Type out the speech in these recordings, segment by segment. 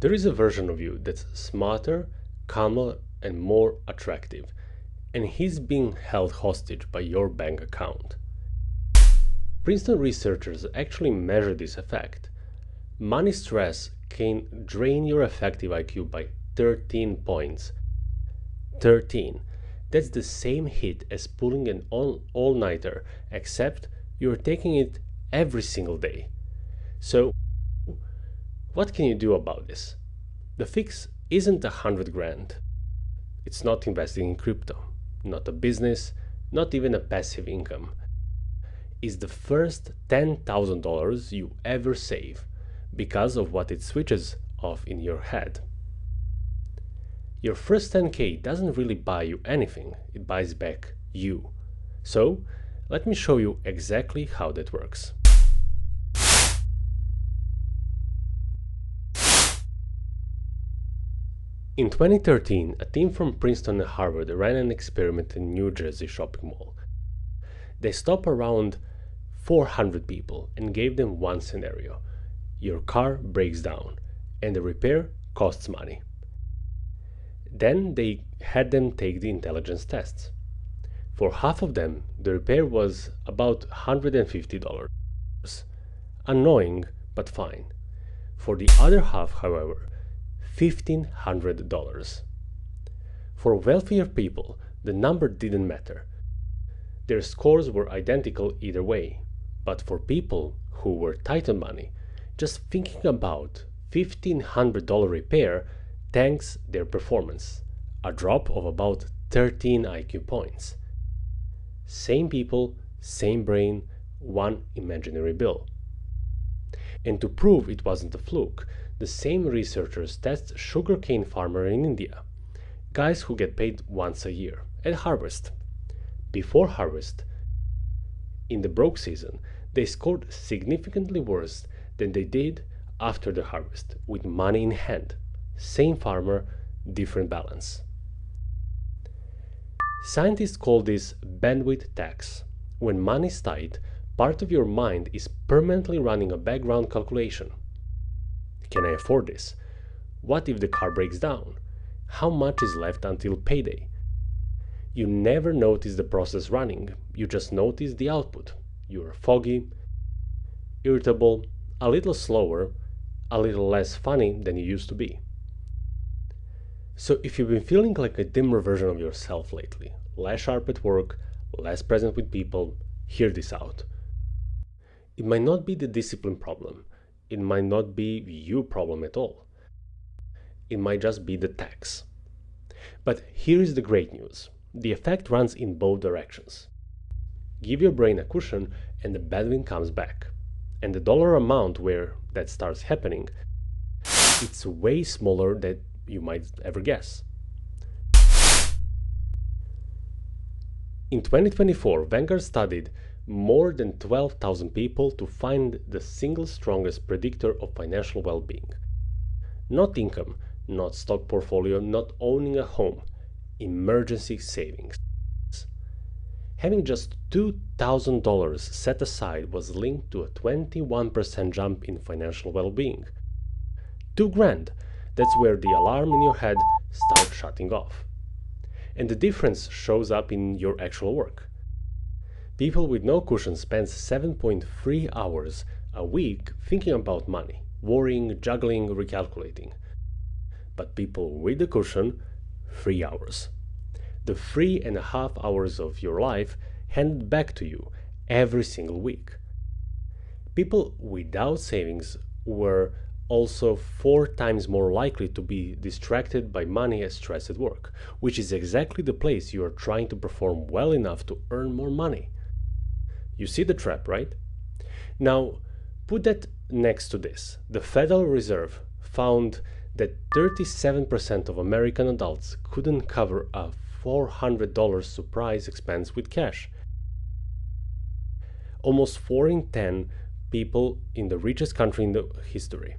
There is a version of you that's smarter, calmer, and more attractive, and he's being held hostage by your bank account. Princeton researchers actually measure this effect. Money stress can drain your effective IQ by 13 points. 13. That's the same hit as pulling an all-nighter, except you're taking it every single day. So, what can you do about this? The fix isn't 100 grand. It's not investing in crypto, not a business, not even a passive income. It's the first $10,000 you ever save because of what it switches off in your head. Your first 10K doesn't really buy you anything, it buys back you. So, let me show you exactly how that works. In 2013, a team from Princeton and Harvard ran an experiment in New Jersey shopping mall. They stopped around 400 people and gave them one scenario. Your car breaks down and the repair costs money. Then they had them take the intelligence tests. For half of them, the repair was about $150. Annoying, but fine. For the other half, however, $1,500. For wealthier people, the number didn't matter. Their scores were identical either way. But for people who were tight on money, just thinking about $1,500 repair tanks their performance, a drop of about 13 IQ points. Same people, same brain, one imaginary bill. And to prove it wasn't a fluke, the same researchers test sugarcane farmer in India, guys who get paid once a year, at harvest. Before harvest, in the broke season, they scored significantly worse than they did after the harvest, with money in hand. Same farmer, different balance. Scientists call this bandwidth tax. When money is tight, part of your mind is permanently running a background calculation. Can I afford this? What if the car breaks down? How much is left until payday? You never notice the process running, you just notice the output. You're foggy, irritable, a little slower, a little less funny than you used to be. So if you've been feeling like a dimmer version of yourself lately, less sharp at work, less present with people, hear this out. It might not be the discipline problem. It might not be your problem at all. It might just be the tax. But here is the great news. The effect runs in both directions. Give your brain a cushion and the bandwidth comes back. And the dollar amount where that starts happening, it's way smaller than you might ever guess. In 2024, Vanguard studied more than 12,000 people to find the single strongest predictor of financial well-being. Not income, not stock portfolio, not owning a home, emergency savings. Having just $2,000 set aside was linked to a 21% jump in financial well-being. $2,000, that's where the alarm in your head starts shutting off. And the difference shows up in your actual work. People with no cushion spend 7.3 hours a week thinking about money, worrying, juggling, recalculating. But people with the cushion, 3 hours. The 3.5 hours of your life handed back to you every single week. People without savings were also 4 times more likely to be distracted by money and stress at work, which is exactly the place you are trying to perform well enough to earn more money. You see the trap, right? Now, put that next to this. The Federal Reserve found that 37% of American adults couldn't cover a $400 surprise expense with cash. Almost 4 in 10 people in the richest country in the history.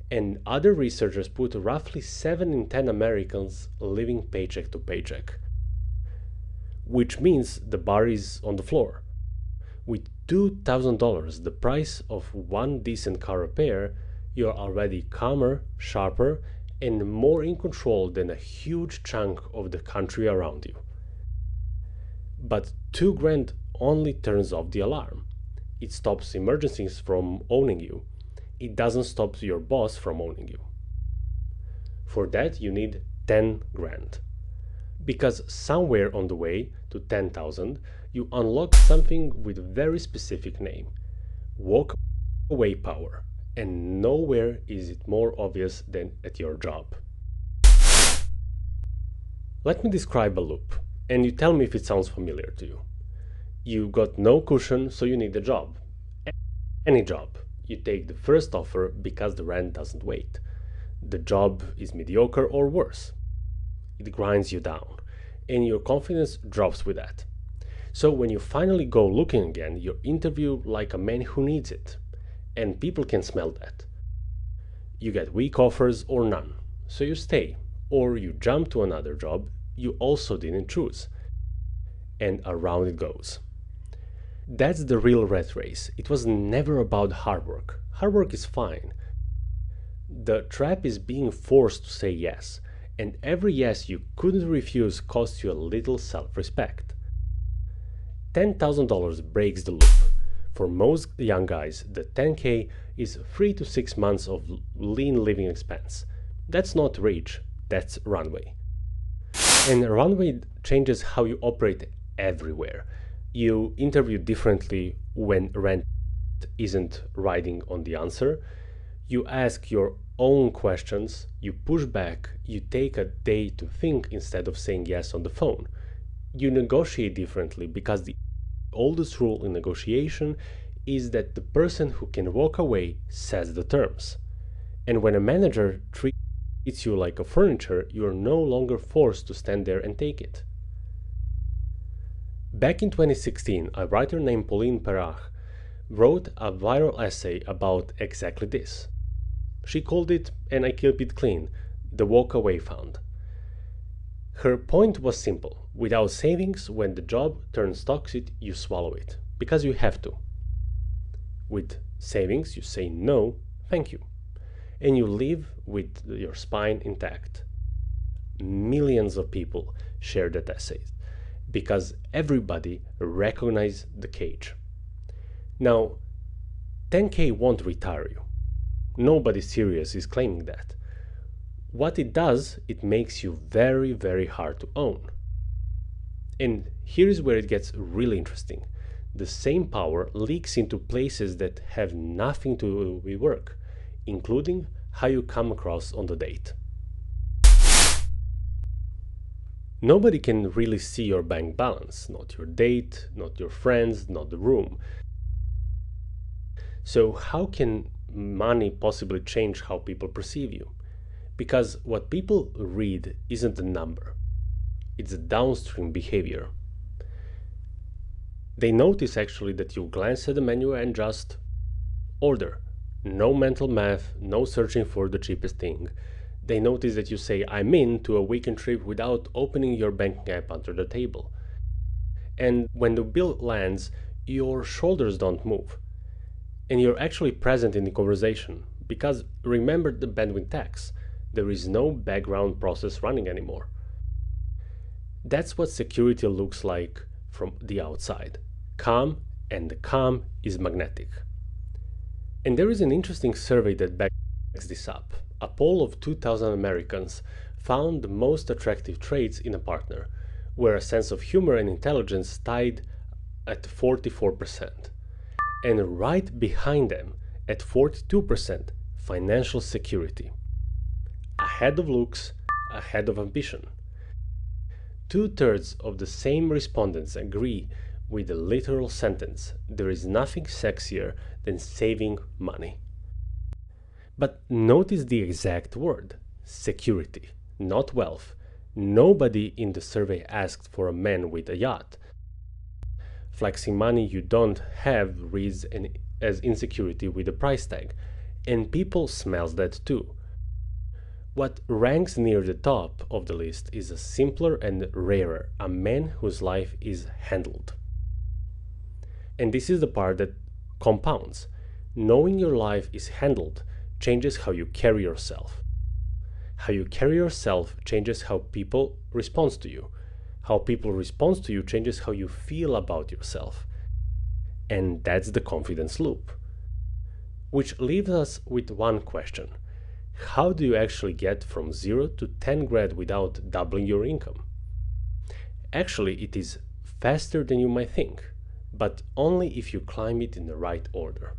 And other researchers put roughly 7 in 10 Americans living paycheck to paycheck. Which means the bar is on the floor. With $2,000, the price of one decent car repair You're already calmer, sharper, and more in control than a huge chunk of the country around you. But 2 grand only turns off the alarm. It stops emergencies from owning you. It doesn't stop your boss from owning you. For that, you need 10 grand. Because somewhere on the way to 10,000, you unlock something with a very specific name: walk away power. And nowhere is it more obvious than at your job. Let me describe a loop, and you tell me if it sounds familiar to you. You got no cushion, so you need a job. Any job. You take the first offer because the rent doesn't wait. The job is mediocre or worse. It grinds you down, and your confidence drops with that. So when you finally go looking again, you interview like a man who needs it. And people can smell that. You get weak offers or none, so you stay, or you jump to another job you also didn't choose. And around it goes. That's the real rat race. It was never about hard work. Hard work is fine. The trap is being forced to say yes, and every yes you couldn't refuse costs you a little self-respect. $10,000 breaks the loop. For most young guys, the 10K is 3 to 6 months of lean living expense. That's not rich, that's runway. And runway changes how you operate everywhere. You interview differently when rent isn't riding on the answer. You ask your own questions, you push back, you take a day to think instead of saying yes on the phone. You negotiate differently because the oldest rule in negotiation is that the person who can walk away sets the terms. And when a manager treats you like a furniture, you are no longer forced to stand there and take it. Back in 2016, a writer named Pauline Perach wrote a viral essay about exactly this. She called it, and I keep it clean, the walk-away fund. Her point was simple. Without savings, when the job turns toxic, you swallow it, because you have to. With savings, you say no, thank you, and you live with your spine intact. Millions of people share that essay, because everybody recognizes the cage. Now, 10K won't retire you. Nobody serious is claiming that. What it does, it makes you very, very hard to own. And here's where it gets really interesting. The same power leaks into places that have nothing to do with work, including how you come across on the date. Nobody can really see your bank balance, not your date, not your friends, not the room. So how can money possibly change how people perceive you? Because what people read isn't a number, it's a downstream behavior. They notice actually that you glance at the menu and just order. No mental math, no searching for the cheapest thing. They notice that you say I'm in to a weekend trip without opening your banking app under the table. And when the bill lands, your shoulders don't move. And you're actually present in the conversation, because remember the bandwidth tax. There is no background process running anymore. That's what security looks like from the outside. Calm, and the calm is magnetic. And there is an interesting survey that backs this up. A poll of 2,000 Americans found the most attractive traits in a partner, where a sense of humor and intelligence tied at 44%. And right behind them, at 42%, financial security. Ahead of looks, ahead of ambition. 2/3 of the same respondents agree with the literal sentence, there is nothing sexier than saving money. But notice the exact word, security, not wealth. Nobody in the survey asked for a man with a yacht. Flexing money you don't have reads as insecurity with a price tag, and people smells that too. What ranks near the top of the list is a simpler and rarer, a man whose life is handled. And this is the part that compounds. Knowing your life is handled changes how you carry yourself. How you carry yourself changes how people respond to you. How people respond to you changes how you feel about yourself. And that's the confidence loop. Which leaves us with one question. How do you actually get from 0 to 10 grand without doubling your income? Actually, it is faster than you might think, but only if you climb it in the right order.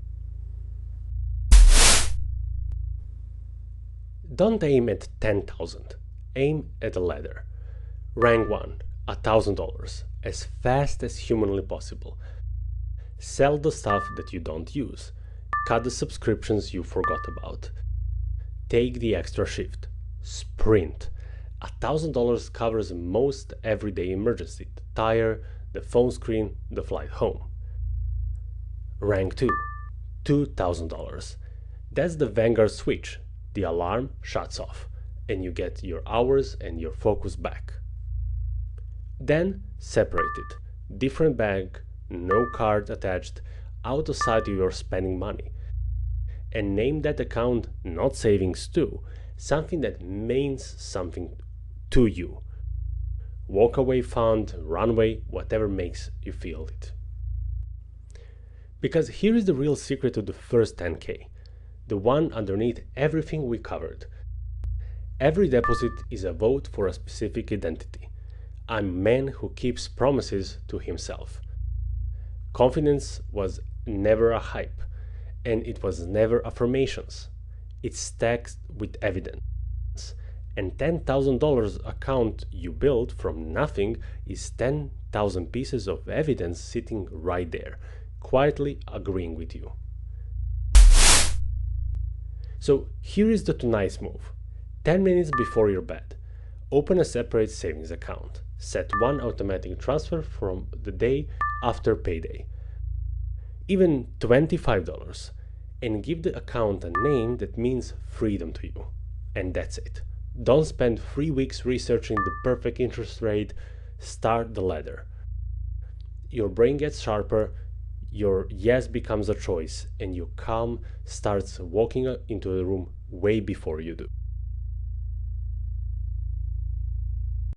Don't aim at 10,000. Aim at a ladder. Rank 1, $1,000, as fast as humanly possible. Sell the stuff that you don't use. Cut the subscriptions you forgot about. Take the extra shift. Sprint. $1,000 covers most everyday emergency: the tire, the phone screen, the flight home. Rank 2, $2,000. That's the Vanguard switch. The alarm shuts off, and you get your hours and your focus back. Then separate it. Different bank, no card attached, outside you're spending money. And name that account not savings too, something that means something to you. Walkaway fund, runway, whatever makes you feel it. Because here is the real secret to the first 10K, the one underneath everything we covered. Every deposit is a vote for a specific identity. I'm a man who keeps promises to himself. Confidence was never a hype, and it was never affirmations. It's stacked with evidence. And $10,000 account you built from nothing is 10,000 pieces of evidence sitting right there, quietly agreeing with you. So here is the tonight's move. 10 minutes before your bed, open a separate savings account. Set one automatic transfer from the day after payday, even $25, and give the account a name that means freedom to you. And that's it. Don't spend 3 weeks researching the perfect interest rate. Start the ladder. Your brain gets sharper, your yes becomes a choice, and your calm starts walking into the room way before you do.